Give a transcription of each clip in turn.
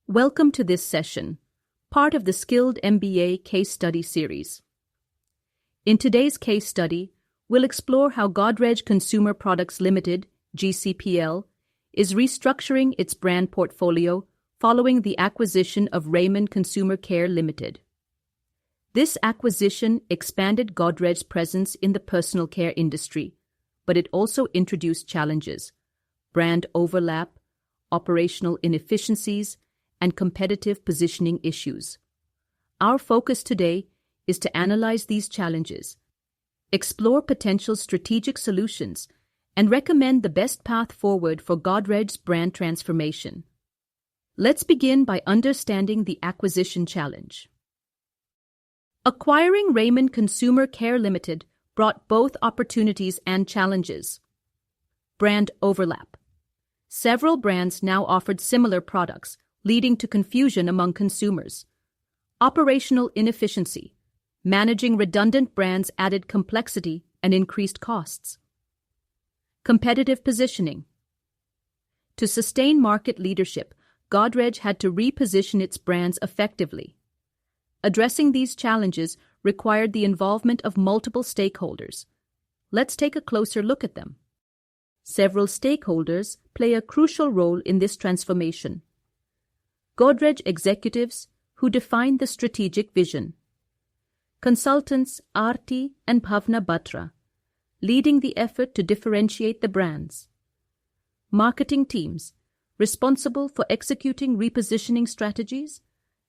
Welcome to this session, part of the Skilled MBA case study series. In today's case study, we'll explore how Godrej Consumer Products Limited, GCPL, is restructuring its brand portfolio following the acquisition of Raymond Consumer Care Limited. This acquisition expanded Godrej's presence in the personal care industry, but it also introduced challenges: brand overlap, operational inefficiencies, and competitive positioning issues. Our focus today is to analyze these challenges, explore potential strategic solutions, and recommend the best path forward for Godrej's brand transformation. Let's begin by understanding the acquisition challenge. Acquiring Raymond Consumer Care Limited brought both opportunities and challenges. Brand overlap. Several brands now offered similar products, leading to confusion among consumers. Operational inefficiency. Managing redundant brands added complexity and increased costs. Competitive positioning. To sustain market leadership, Godrej had to reposition its brands effectively. Addressing these challenges required the involvement of multiple stakeholders. Let's take a closer look at them. Several stakeholders play a crucial role in this transformation. Godrej executives who define the strategic vision. Consultants Aarti and Bhavna Batra, leading the effort to differentiate the brands. Marketing teams, responsible for executing repositioning strategies.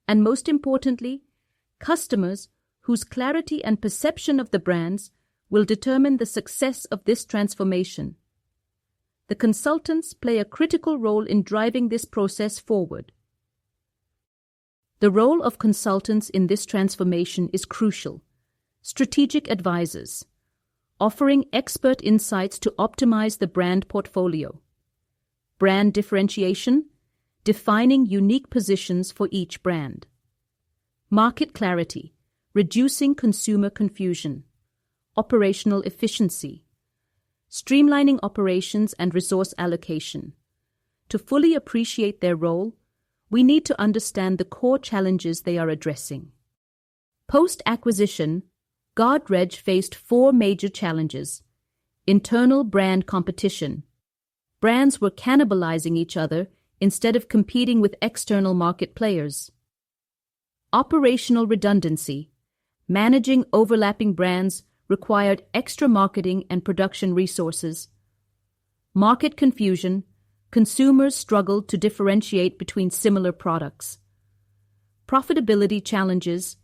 And most importantly, customers whose clarity and perception of the brands will determine the success of this transformation. The consultants play a critical role in driving this process forward. The role of consultants in this transformation is crucial. Strategic advisors, offering expert insights to optimize the brand portfolio. Brand differentiation, defining unique positions for each brand. Market clarity, reducing consumer confusion. Operational efficiency, streamlining operations and resource allocation. To fully appreciate their role, we need to understand the core challenges they are addressing. Post-acquisition, Godrej faced four major challenges. Internal brand competition. Brands were cannibalizing each other instead of competing with external market players. Operational redundancy. Managing overlapping brands required extra marketing and production resources. Market confusion. Consumers struggled to differentiate between similar products. Profitability challenges.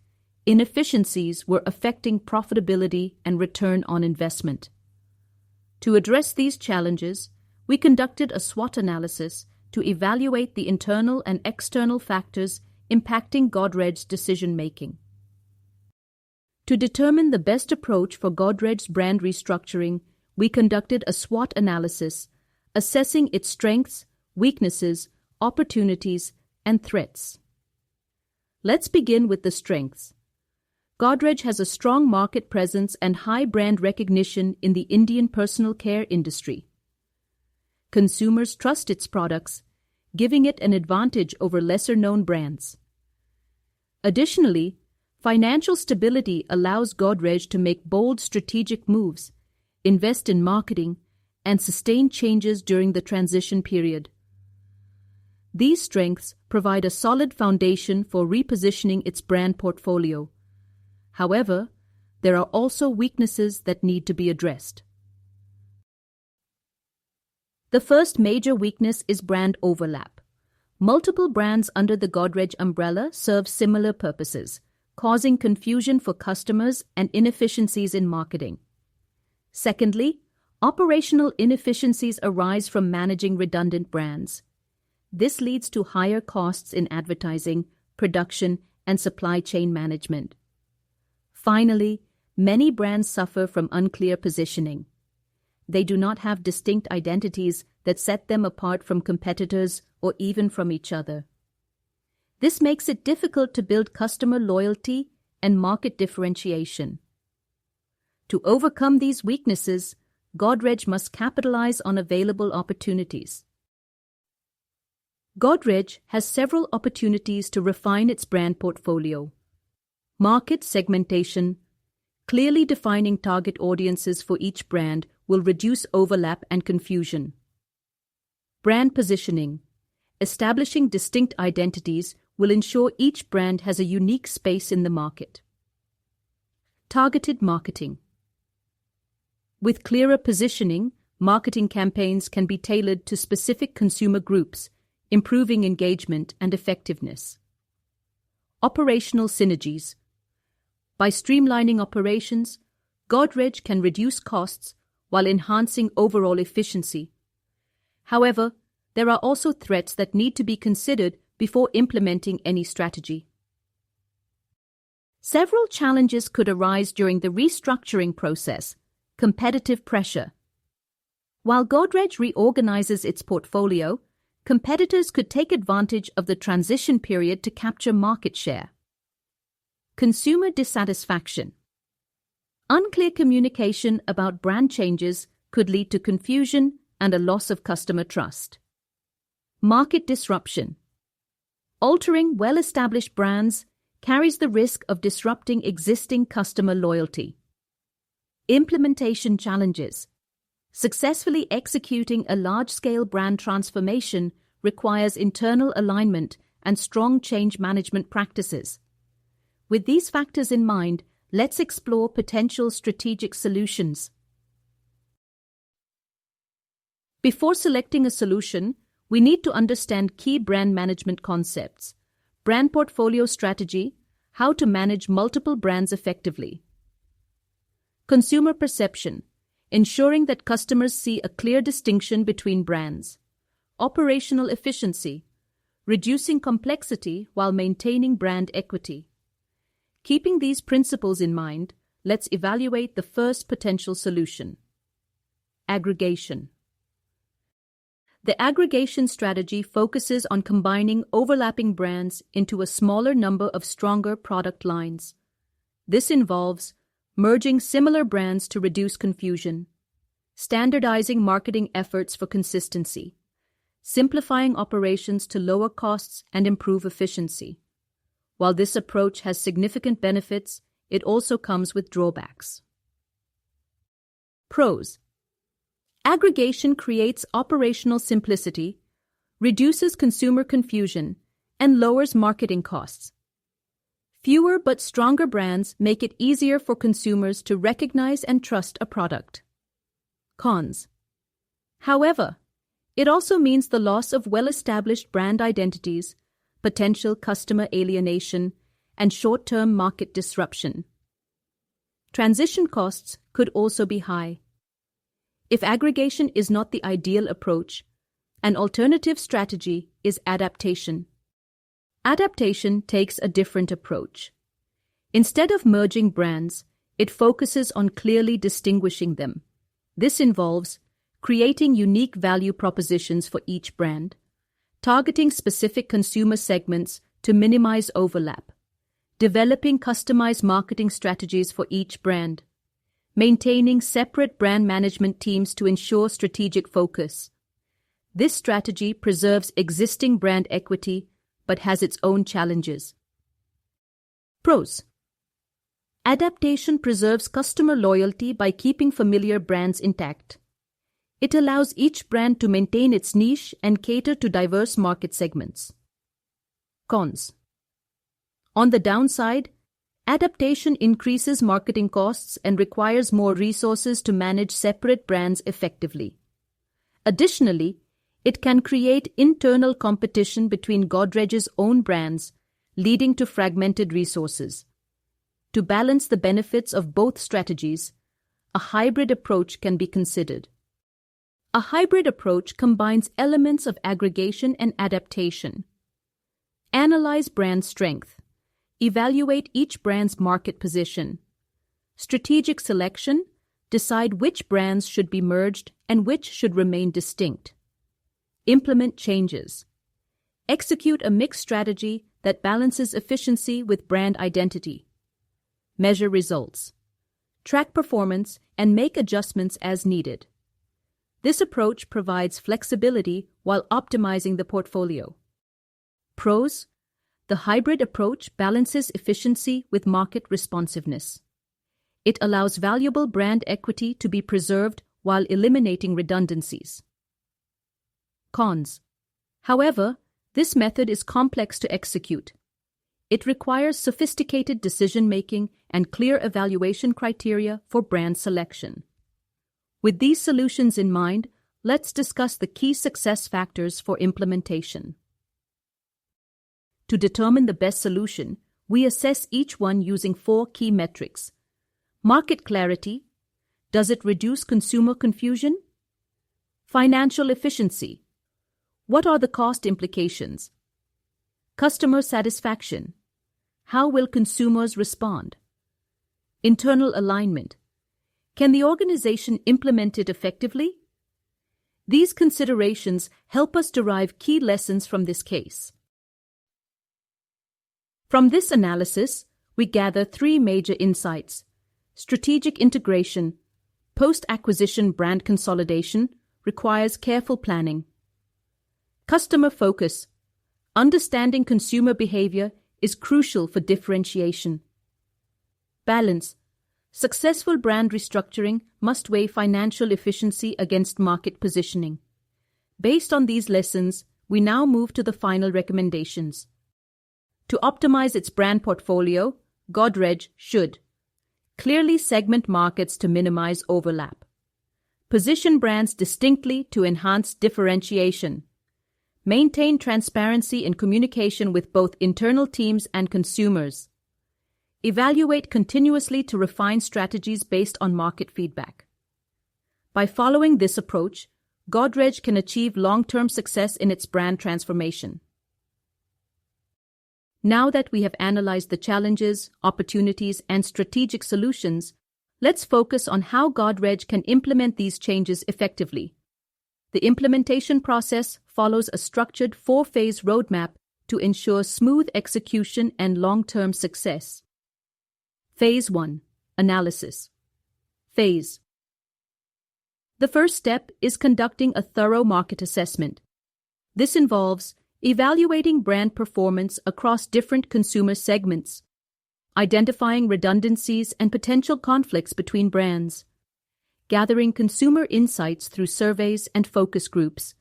Inefficiencies were affecting profitability and return on investment. To address these challenges, we conducted a SWOT analysis to evaluate the internal and external factors impacting Godrej's decision-making. To determine the best approach for Godrej's brand restructuring, we conducted a SWOT analysis, assessing its strengths, weaknesses, opportunities, and threats. Let's begin with the strengths. Godrej has a strong market presence and high brand recognition in the Indian personal care industry. Consumers trust its products, giving it an advantage over lesser-known brands. Additionally, financial stability allows Godrej to make bold strategic moves, invest in marketing, and sustain changes during the transition period. These strengths provide a solid foundation for repositioning its brand portfolio. However, there are also weaknesses that need to be addressed. The first major weakness is brand overlap. Multiple brands under the Godrej umbrella serve similar purposes, causing confusion for customers and inefficiencies in marketing. Secondly, operational inefficiencies arise from managing redundant brands. This leads to higher costs in advertising, production, and supply chain management. Finally, many brands suffer from unclear positioning. They do not have distinct identities that set them apart from competitors or even from each other. This makes it difficult to build customer loyalty and market differentiation. To overcome these weaknesses, Godrej must capitalize on available opportunities. Godrej has several opportunities to refine its brand portfolio. Market segmentation. Clearly defining target audiences for each brand will reduce overlap and confusion. Brand positioning. Establishing distinct identities will ensure each brand has a unique space in the market. Targeted marketing. With clearer positioning, marketing campaigns can be tailored to specific consumer groups, improving engagement and effectiveness. Operational synergies. By streamlining operations, Godrej can reduce costs while enhancing overall efficiency. However, there are also threats that need to be considered before implementing any strategy. Several challenges could arise during the restructuring process. Competitive pressure. While Godrej reorganizes its portfolio, competitors could take advantage of the transition period to capture market share. Consumer dissatisfaction. Unclear communication about brand changes could lead to confusion and a loss of customer trust. Market disruption. Altering well-established brands carries the risk of disrupting existing customer loyalty. Implementation challenges. Successfully executing a large-scale brand transformation requires internal alignment and strong change management practices. With these factors in mind, let's explore potential strategic solutions. Before selecting a solution, we need to understand key brand management concepts, brand portfolio strategy, how to manage multiple brands effectively. Consumer perception. Ensuring that customers see a clear distinction between brands. Operational efficiency. Reducing complexity while maintaining brand equity. Keeping these principles in mind, let's evaluate the first potential solution. Aggregation. The aggregation strategy focuses on combining overlapping brands into a smaller number of stronger product lines. This involves merging similar brands to reduce confusion, standardizing marketing efforts for consistency, simplifying operations to lower costs and improve efficiency. While this approach has significant benefits, it also comes with drawbacks. Pros. Aggregation creates operational simplicity, reduces consumer confusion, and lowers marketing costs. Fewer but stronger brands make it easier for consumers to recognize and trust a product. Cons. However, it also means the loss of well-established brand identities, potential customer alienation, and short-term market disruption. Transition costs could also be high. If aggregation is not the ideal approach, an alternative strategy is adaptation. Adaptation takes a different approach. Instead of merging brands, it focuses on clearly distinguishing them. This involves creating unique value propositions for each brand, targeting specific consumer segments to minimize overlap, developing customized marketing strategies for each brand, maintaining separate brand management teams to ensure strategic focus. This strategy preserves existing brand equity but has its own challenges. Pros. Adaptation preserves customer loyalty by keeping familiar brands intact. It allows each brand to maintain its niche and cater to diverse market segments. Cons. On the downside, adaptation increases marketing costs and requires more resources to manage separate brands effectively. Additionally, it can create internal competition between Godrej's own brands, leading to fragmented resources. To balance the benefits of both strategies, a hybrid approach can be considered. A hybrid approach combines elements of aggregation and adaptation. Analyze brand strength. Evaluate each brand's market position. Strategic selection. Decide which brands should be merged and which should remain distinct. Implement changes. Execute a mixed strategy that balances efficiency with brand identity. Measure results. Track performance and make adjustments as needed. This approach provides flexibility while optimizing the portfolio. Pros: the hybrid approach balances efficiency with market responsiveness. It allows valuable brand equity to be preserved while eliminating redundancies. Cons: however, this method is complex to execute. It requires sophisticated decision-making and clear evaluation criteria for brand selection. With these solutions in mind, let's discuss the key success factors for implementation. To determine the best solution, we assess each one using 4 key metrics. Market clarity. Does it reduce consumer confusion? Financial efficiency. What are the cost implications? Customer satisfaction. How will consumers respond? Internal alignment. Can the organization implement it effectively? These considerations help us derive key lessons from this case. From this analysis, we gather 3 major insights: strategic integration. Post-acquisition brand consolidation requires careful planning. Customer focus. Understanding consumer behavior is crucial for differentiation. Balance. Successful brand restructuring must weigh financial efficiency against market positioning. Based on these lessons, we now move to the final recommendations. To optimize its brand portfolio, Godrej should clearly segment markets to minimize overlap. Position brands distinctly to enhance differentiation. Maintain transparency in communication with both internal teams and consumers. Evaluate continuously to refine strategies based on market feedback. By following this approach, Godrej can achieve long-term success in its brand transformation. Now that we have analyzed the challenges, opportunities, and strategic solutions, let's focus on how Godrej can implement these changes effectively. The implementation process follows a structured 4-phase roadmap to ensure smooth execution and long-term success. Phase 1. Analysis. Phase. The first step is conducting a thorough market assessment. This involves evaluating brand performance across different consumer segments, identifying redundancies and potential conflicts between brands, gathering consumer insights through surveys and focus groups.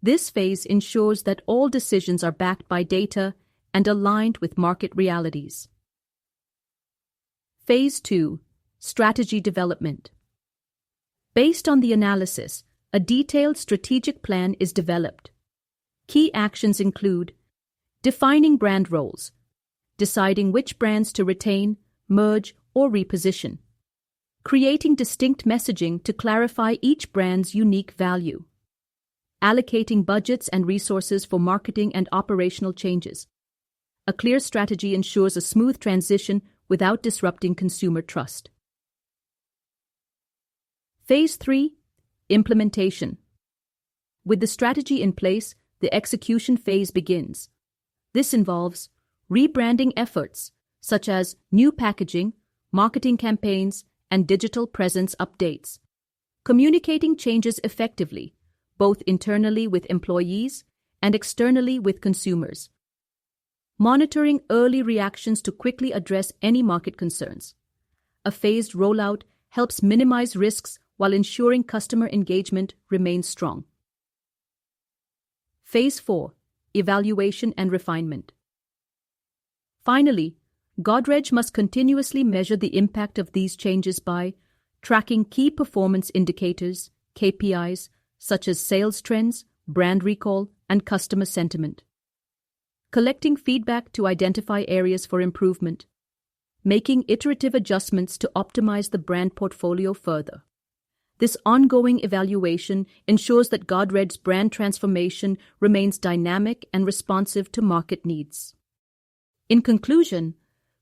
This phase ensures that all decisions are backed by data and aligned with market realities. Phase 2. Strategy development. Based on the analysis, a detailed strategic plan is developed. Key actions include defining brand roles, deciding which brands to retain, merge, or reposition, creating distinct messaging to clarify each brand's unique value, allocating budgets and resources for marketing and operational changes. A clear strategy ensures a smooth transition without disrupting consumer trust. Phase 3. Implementation. With the strategy in place, the execution phase begins. This involves rebranding efforts, such as new packaging, marketing campaigns, and digital presence updates, communicating changes effectively, both internally with employees and externally with consumers, monitoring early reactions to quickly address any market concerns. A phased rollout helps minimize risks while ensuring customer engagement remains strong. Phase 4. Evaluation and refinement. Finally, Godrej must continuously measure the impact of these changes by tracking key performance indicators, KPIs, such as sales trends, brand recall, and customer sentiment, collecting feedback to identify areas for improvement, making iterative adjustments to optimize the brand portfolio further. This ongoing evaluation ensures that Godrej's brand transformation remains dynamic and responsive to market needs. In conclusion,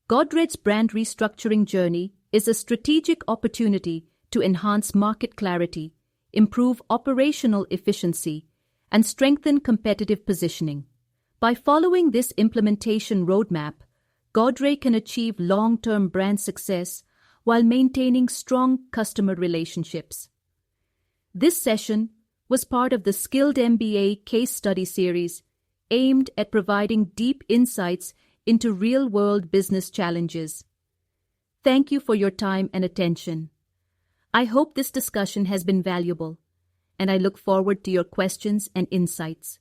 Godrej's brand restructuring journey is a strategic opportunity to enhance market clarity, improve operational efficiency, and strengthen competitive positioning. By following this implementation roadmap, Godrej can achieve long-term brand success while maintaining strong customer relationships. This session was part of the Skilled MBA case study series, aimed at providing deep insights into real-world business challenges. Thank you for your time and attention. I hope this discussion has been valuable, and I look forward to your questions and insights.